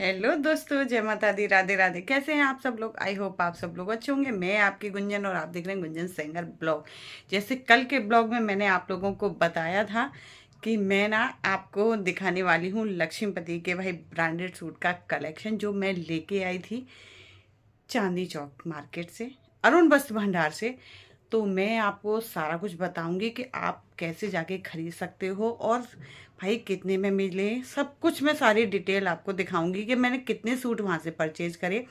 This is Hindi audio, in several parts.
हेलो दोस्तों, जय माता दी, राधे राधे। कैसे हैं आप सब लोग? आई होप आप सब लोग अच्छे होंगे। मैं आपकी गुंजन और आप देख रहे हैं गुंजन सेंगर ब्लॉग। जैसे कल के ब्लॉग में मैंने आप लोगों को बताया था कि मैं ना आपको दिखाने वाली हूँ लक्ष्मीपति के भाई ब्रांडेड सूट का कलेक्शन, जो मैं लेके आई थी चांदनी चौक मार्केट से, अरुण वस्त्र भंडार से। तो मैं आपको सारा कुछ बताऊंगी कि आप कैसे जाके खरीद सकते हो और भाई कितने में मिले, सब कुछ मैं सारी डिटेल आपको दिखाऊंगी कि मैंने कितने सूट वहाँ से परचेज करे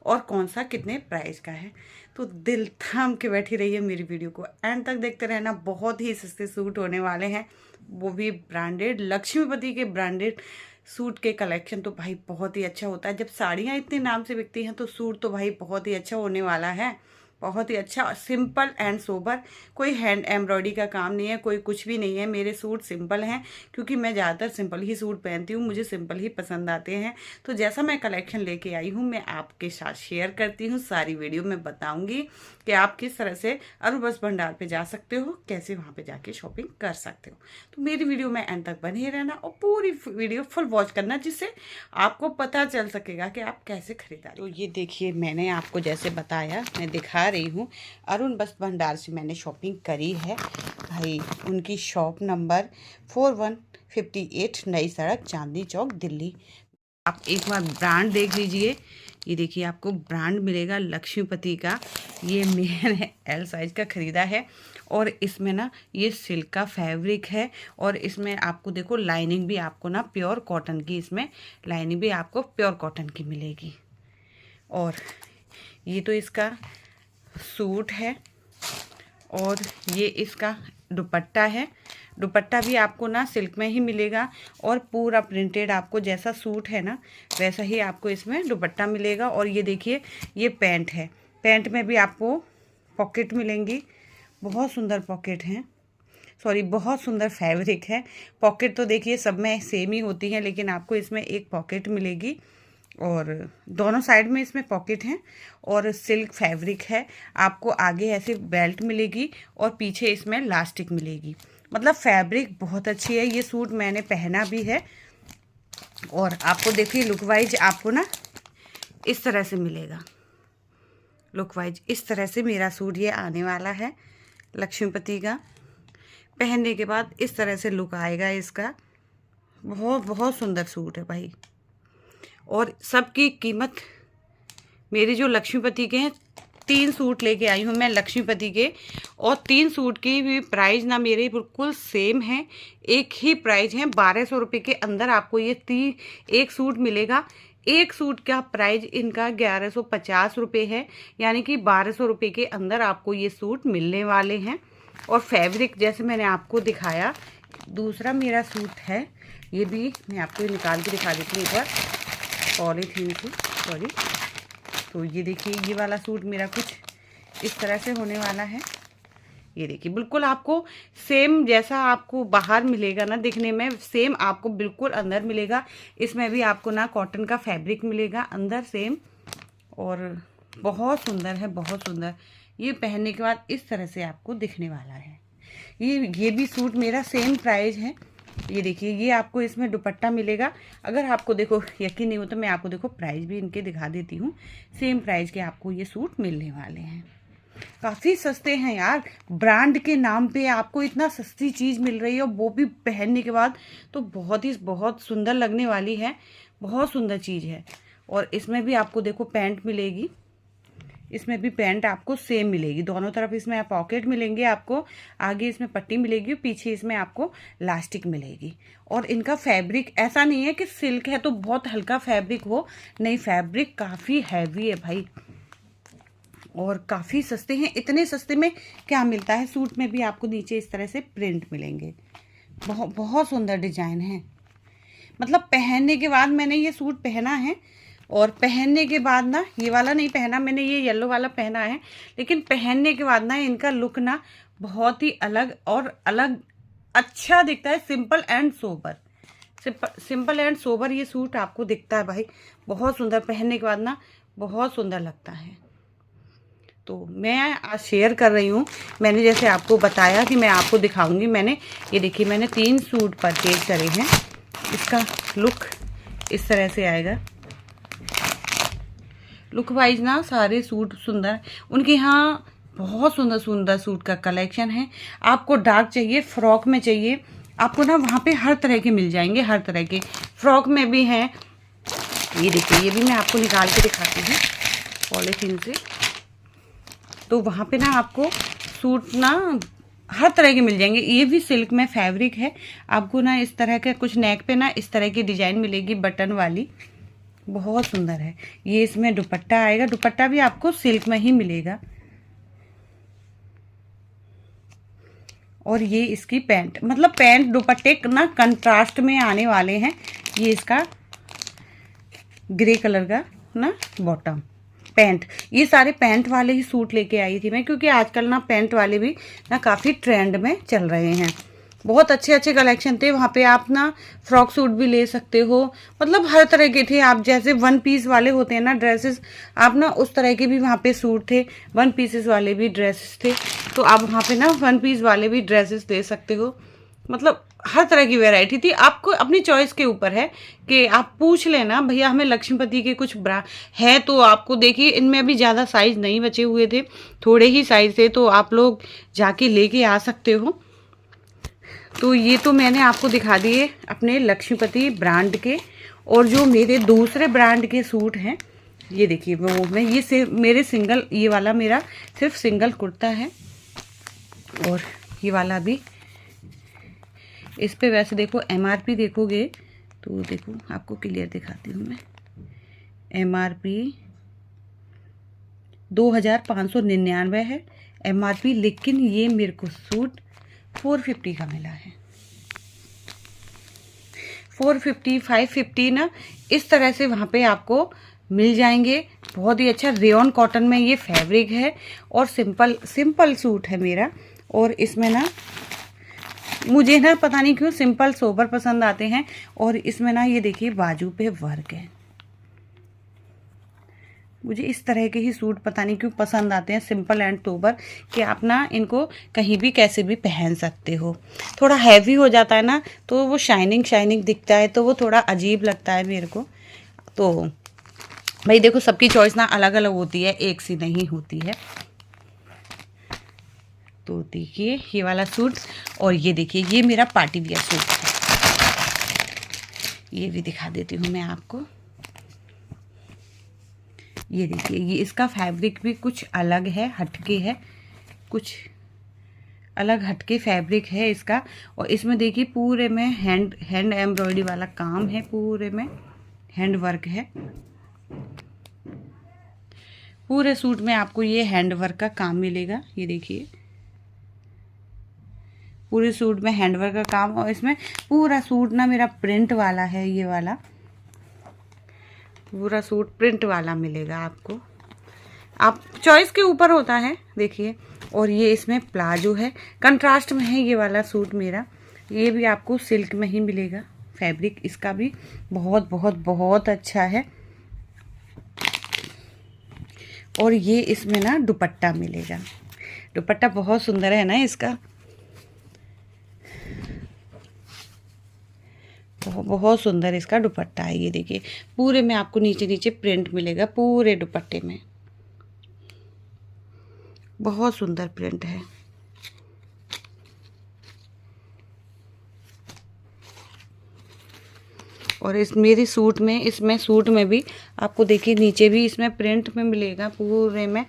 और कौन सा कितने प्राइस का है। तो दिल थाम के बैठी रहिए, मेरी वीडियो को एंड तक देखते रहना। बहुत ही सस्ते सूट होने वाले हैं, वो भी ब्रांडेड, लक्ष्मीपति के ब्रांडेड सूट के कलेक्शन। तो भाई बहुत ही अच्छा होता है। जब साड़ियाँ इतने नाम से बिकती हैं तो सूट तो भाई बहुत ही अच्छा होने वाला है। बहुत ही अच्छा, सिंपल एंड सोबर, कोई हैंड एम्ब्रॉयडरी का काम नहीं है, कोई कुछ भी नहीं है। मेरे सूट सिंपल हैं क्योंकि मैं ज़्यादातर सिंपल ही सूट पहनती हूँ, मुझे सिंपल ही पसंद आते हैं। तो जैसा मैं कलेक्शन लेके आई हूँ मैं आपके साथ शेयर करती हूँ, सारी वीडियो में बताऊँगी कि आप किस तरह से अरुण वस्त्र भंडार पे जा सकते हो, कैसे वहाँ पे जाके शॉपिंग कर सकते हो। तो मेरी वीडियो में एंड तक बने रहना और पूरी वीडियो फुल वॉच करना, जिससे आपको पता चल सकेगा कि आप कैसे खरीदारी। तो ये देखिए, मैंने आपको जैसे बताया, मैं दिखा रही हूँ अरुण वस्त्र भंडार से मैंने शॉपिंग करी है भाई। उनकी शॉप नंबर 4158 नई सड़क, चांदनी चौक, दिल्ली। आप एक बार ब्रांड देख लीजिए। ये देखिए, आपको ब्रांड मिलेगा लक्ष्मीपति का। ये मैंने एल साइज का ख़रीदा है और इसमें ना ये सिल्क का फैब्रिक है और इसमें आपको देखो लाइनिंग भी आपको ना प्योर कॉटन की, इसमें लाइनिंग भी आपको प्योर कॉटन की मिलेगी। और ये तो इसका सूट है और ये इसका दुपट्टा है। दुपट्टा भी आपको ना सिल्क में ही मिलेगा और पूरा प्रिंटेड, आपको जैसा सूट है ना वैसा ही आपको इसमें दुपट्टा मिलेगा। और ये देखिए, ये पैंट है, पैंट में भी आपको पॉकेट मिलेंगी। बहुत सुंदर पॉकेट हैं, सॉरी बहुत सुंदर फैब्रिक है। पॉकेट तो देखिए सब में सेम ही होती है, लेकिन आपको इसमें एक पॉकेट मिलेगी और दोनों साइड में इसमें पॉकेट हैं और सिल्क फैब्रिक है। आपको आगे ऐसे बेल्ट मिलेगी और पीछे इसमें लास्टिक मिलेगी। मतलब फैब्रिक बहुत अच्छी है। ये सूट मैंने पहना भी है और आपको देखिए लुक वाइज आपको ना इस तरह से मिलेगा। लुक वाइज इस तरह से मेरा सूट ये आने वाला है लक्ष्मीपति का। पहनने के बाद इस तरह से लुक आएगा इसका। बहुत बहुत सुंदर सूट है भाई। और सबकी कीमत, मेरे जो लक्ष्मीपति के हैं, 3 सूट लेके आई हूँ मैं लक्ष्मीपति के, और 3 सूट की भी प्राइस ना मेरे बिल्कुल सेम है। एक ही प्राइस है, 1200 रुपये के अंदर आपको ये एक सूट मिलेगा। एक सूट का प्राइस इनका 1150 रुपये है, यानी कि 1200 रुपये के अंदर आपको ये सूट मिलने वाले हैं। और फैब्रिक जैसे मैंने आपको दिखाया, दूसरा मेरा सूट है, ये भी मैं आपको निकाल के दिखा देती हूँ एक बार, पॉलीथीन की, सॉरी। तो ये देखिए, ये वाला सूट मेरा कुछ इस तरह से होने वाला है। ये देखिए, बिल्कुल आपको सेम जैसा आपको बाहर मिलेगा ना दिखने में, सेम आपको बिल्कुल अंदर मिलेगा। इसमें भी आपको ना कॉटन का फैब्रिक मिलेगा अंदर सेम, और बहुत सुंदर है, बहुत सुंदर। ये पहनने के बाद इस तरह से आपको दिखने वाला है। ये भी सूट मेरा सेम प्राइस है। ये देखिए, ये आपको इसमें दुपट्टा मिलेगा। अगर आपको देखो यकीन नहीं हो तो मैं आपको देखो प्राइस भी इनके दिखा देती हूँ। सेम प्राइस के आपको ये सूट मिलने वाले हैं। काफ़ी सस्ते हैं यार, ब्रांड के नाम पे आपको इतना सस्ती चीज़ मिल रही है, और वो भी पहनने के बाद तो बहुत सुंदर लगने वाली है। बहुत सुंदर चीज़ है। और इसमें भी आपको देखो पैंट मिलेगी, इसमें भी पैंट आपको सेम मिलेगी। दोनों तरफ इसमें पॉकेट मिलेंगे आपको, आगे इसमें पट्टी मिलेगी, पीछे इसमें आपको लास्टिक मिलेगी। और इनका फैब्रिक ऐसा नहीं है कि सिल्क है तो बहुत हल्का फैब्रिक हो, नहीं, फैब्रिक काफ़ी हैवी है भाई। और काफ़ी सस्ते हैं। इतने सस्ते में क्या मिलता है, सूट में भी आपको नीचे इस तरह से प्रिंट मिलेंगे। बहुत बहुत सुंदर डिजाइन है। मतलब पहनने के बाद, मैंने ये सूट पहना है और पहनने के बाद ना, ये वाला नहीं पहना मैंने, ये येलो वाला पहना है, लेकिन पहनने के बाद ना इनका लुक ना बहुत ही अलग और अलग अच्छा दिखता है। Simple and sober, simple and sober ये सूट आपको दिखता है भाई। बहुत सुंदर, पहनने के बाद ना बहुत सुंदर लगता है। तो मैं आज शेयर कर रही हूँ, मैंने जैसे आपको बताया कि मैं आपको दिखाऊंगी। मैंने ये देखिए, मैंने 3 सूट परचेज करे हैं। इसका लुक इस तरह से आएगा। लुक वाइज ना सारे सूट सुंदर, उनके यहाँ बहुत सुंदर सुंदर सूट का कलेक्शन है। आपको डार्क चाहिए, फ्रॉक में चाहिए, आपको ना वहाँ पे हर तरह के मिल जाएंगे, हर तरह के फ्रॉक में भी हैं। ये देखिए, ये भी मैं आपको निकाल के दिखाती हूँ पॉलीथीन से। तो वहाँ पे ना आपको सूट ना हर तरह के मिल जाएंगे। ये भी सिल्क में फैब्रिक है। आपको ना इस तरह के कुछ नेक पे ना इस तरह की डिजाइन मिलेगी बटन वाली, बहुत सुंदर है। ये इसमें दुपट्टा आएगा, दुपट्टा भी आपको सिल्क में ही मिलेगा। और ये इसकी पैंट, मतलब पैंट दुपट्टे ना कंट्रास्ट में आने वाले हैं। ये इसका ग्रे कलर का ना बॉटम पैंट, ये सारे पैंट वाले ही सूट लेके आई थी मैं, क्योंकि आजकल ना पैंट वाले भी ना काफ़ी ट्रेंड में चल रहे हैं। बहुत अच्छे अच्छे कलेक्शन थे वहाँ पे। आप ना फ्रॉक सूट भी ले सकते हो, मतलब हर तरह के थे। आप जैसे वन पीस वाले होते हैं ना ड्रेसेस, आप ना उस तरह के भी वहाँ पे सूट थे। वन पीसेस वाले भी ड्रेसेस थे, तो आप वहाँ पे ना वन पीस वाले भी ड्रेसेस ले सकते हो। मतलब हर तरह की वैरायटी थी। आपको अपनी चॉइस के ऊपर है कि आप पूछ लेना भैया हमें लक्ष्मीपति के कुछ ब्रा है, तो आपको देखिए इनमें अभी ज़्यादा साइज़ नहीं बचे हुए थे, थोड़े ही साइज़ थे, तो आप लोग जाके लेके आ सकते हो। तो ये तो मैंने आपको दिखा दिए अपने लक्ष्मीपति ब्रांड के। और जो मेरे दूसरे ब्रांड के सूट हैं, ये देखिए वो मैं ये से मेरे सिंगल, ये वाला मेरा सिर्फ सिंगल कुर्ता है। और ये वाला भी, इस पे वैसे देखो MRP देखोगे तो देखो आपको क्लियर दिखाती हूँ मैं। MRP 2599 है MRP, लेकिन ये मेरे को सूट 450 का मिला है। 450 550 ना इस तरह से वहाँ पे आपको मिल जाएंगे। बहुत ही अच्छा रेयॉन कॉटन में ये फैब्रिक है और सिंपल सूट है मेरा। और इसमें ना मुझे ना पता नहीं क्यों सिंपल सोबर पसंद आते हैं। और इसमें ना ये देखिए बाजू पे वर्क है। मुझे इस तरह के ही सूट पता नहीं क्यों पसंद आते हैं, सिंपल एंड सोबर, कि आप ना इनको कहीं भी कैसे भी पहन सकते हो। थोड़ा हैवी हो जाता है ना तो वो शाइनिंग दिखता है, तो वो थोड़ा अजीब लगता है मेरे को। तो भाई देखो सबकी चॉइस ना अलग अलग होती है, एक सी नहीं होती है। तो देखिए ये वाला सूट, और ये देखिए ये मेरा पार्टी वियर सूट है। ये भी दिखा देती हूँ मैं आपको। ये देखिए ये इसका फैब्रिक भी कुछ अलग है, हटके है, कुछ अलग हटके फैब्रिक है इसका। और इसमें देखिए पूरे में हैंड एम्ब्रॉयडरी वाला काम है, पूरे में हैंड वर्क है। पूरे सूट में आपको ये हैंड वर्क का काम मिलेगा। ये देखिए पूरे सूट में हैंडवर्क का काम, और इसमें पूरा सूट ना मेरा प्रिंट वाला है। ये वाला पूरा सूट प्रिंट वाला मिलेगा आपको, आप चॉइस के ऊपर होता है। देखिए और ये इसमें प्लाजो है, कंट्रास्ट में है ये वाला सूट मेरा। ये भी आपको सिल्क में ही मिलेगा, फैब्रिक इसका भी बहुत बहुत बहुत अच्छा है। और ये इसमें ना दुपट्टा मिलेगा, दुपट्टा बहुत सुंदर है ना इसका, बहुत सुंदर इसका दुपट्टा है। ये देखिए पूरे में आपको नीचे नीचे प्रिंट मिलेगा, पूरे दुपट्टे में बहुत सुंदर प्रिंट है। और इस मेरे सूट में, इसमें सूट में भी आपको देखिए नीचे भी इसमें प्रिंट में मिलेगा पूरे में।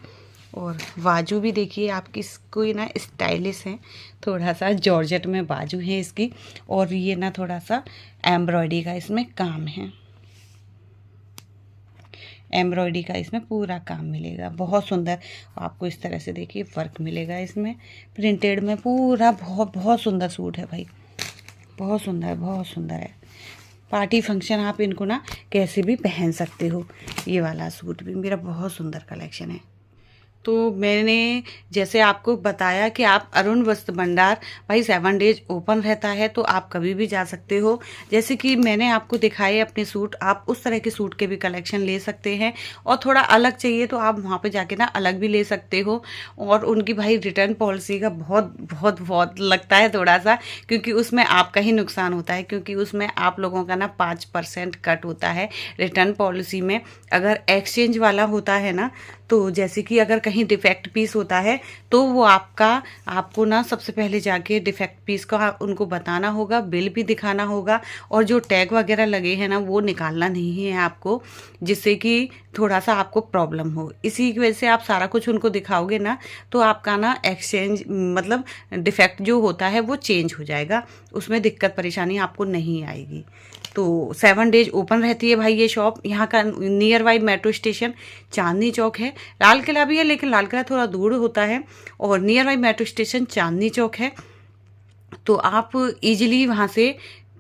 और बाजू भी देखिए आपकी कोई ना स्टाइलिश है, थोड़ा सा जॉर्जेट में बाजू है इसकी। और ये ना थोड़ा सा एम्ब्रॉयडरी का इसमें काम है, एम्ब्रॉयडरी का इसमें पूरा काम मिलेगा, बहुत सुंदर। आपको इस तरह से देखिए वर्क मिलेगा इसमें प्रिंटेड में पूरा। बहुत बहुत सुंदर सूट है भाई, बहुत सुंदर, बहुत सुंदर है। पार्टी फंक्शन आप इनको ना कैसे भी पहन सकते हो। ये वाला सूट भी मेरा बहुत सुंदर कलेक्शन है। तो मैंने जैसे आपको बताया कि आप अरुण वस्त्र भंडार भाई 7 डेज ओपन रहता है, तो आप कभी भी जा सकते हो। जैसे कि मैंने आपको दिखाए अपने सूट, आप उस तरह के सूट के भी कलेक्शन ले सकते हैं, और थोड़ा अलग चाहिए तो आप वहाँ पे जाके ना अलग भी ले सकते हो। और उनकी भाई रिटर्न पॉलिसी का बहुत बहुत बहुत लगता है थोड़ा सा, क्योंकि उसमें आपका ही नुकसान होता है, क्योंकि उसमें आप लोगों का ना 5% कट होता है रिटर्न पॉलिसी में। अगर एक्सचेंज वाला होता है ना, तो जैसे कि अगर कहीं डिफेक्ट पीस होता है तो वो आपको ना सबसे पहले जाके डिफेक्ट पीस का उनको बताना होगा, बिल भी दिखाना होगा, और जो टैग वगैरह लगे हैं ना वो निकालना नहीं है आपको, जिससे कि थोड़ा सा आपको प्रॉब्लम हो। इसी की वजह से आप सारा कुछ उनको दिखाओगे ना, तो आपका ना एक्सचेंज मतलब डिफेक्ट जो होता है वो चेंज हो जाएगा, उसमें दिक्कत परेशानी आपको नहीं आएगी। तो 7 डेज ओपन रहती है भाई ये शॉप। यहाँ का near by metro station Chandni Chowk है। लाल किला भी है, लेकिन लाल किला थोड़ा दूर होता है, और near by metro station Chandni Chowk है। तो आप इजीली वहाँ से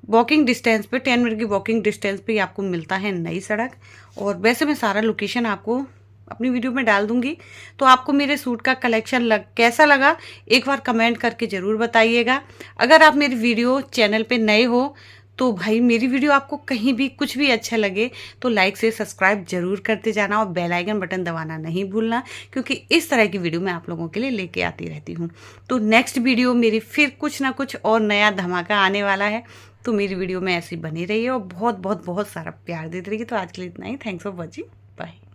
वॉकिंग डिस्टेंस पे 10 मिनट की वॉकिंग डिस्टेंस पे आपको मिलता है नई सड़क। और वैसे मैं सारा लोकेशन आपको अपनी वीडियो में डाल दूंगी। तो आपको मेरे सूट का कलेक्शन कैसा लगा एक बार कमेंट करके ज़रूर बताइएगा। अगर आप मेरी वीडियो चैनल पे नए हो तो भाई मेरी वीडियो आपको कहीं भी कुछ भी अच्छा लगे तो लाइक से सब्सक्राइब जरूर करते जाना, और बेल आइकन बटन दबाना नहीं भूलना, क्योंकि इस तरह की वीडियो मैं आप लोगों के लिए लेके आती रहती हूँ। तो नेक्स्ट वीडियो मेरी फिर कुछ ना कुछ और नया धमाका आने वाला है। तो मेरी वीडियो में ऐसी बनी रही है और बहुत बहुत बहुत सारा प्यार देती रहिए। तो आज के लिए इतना ही। Thanks for watching. बाय।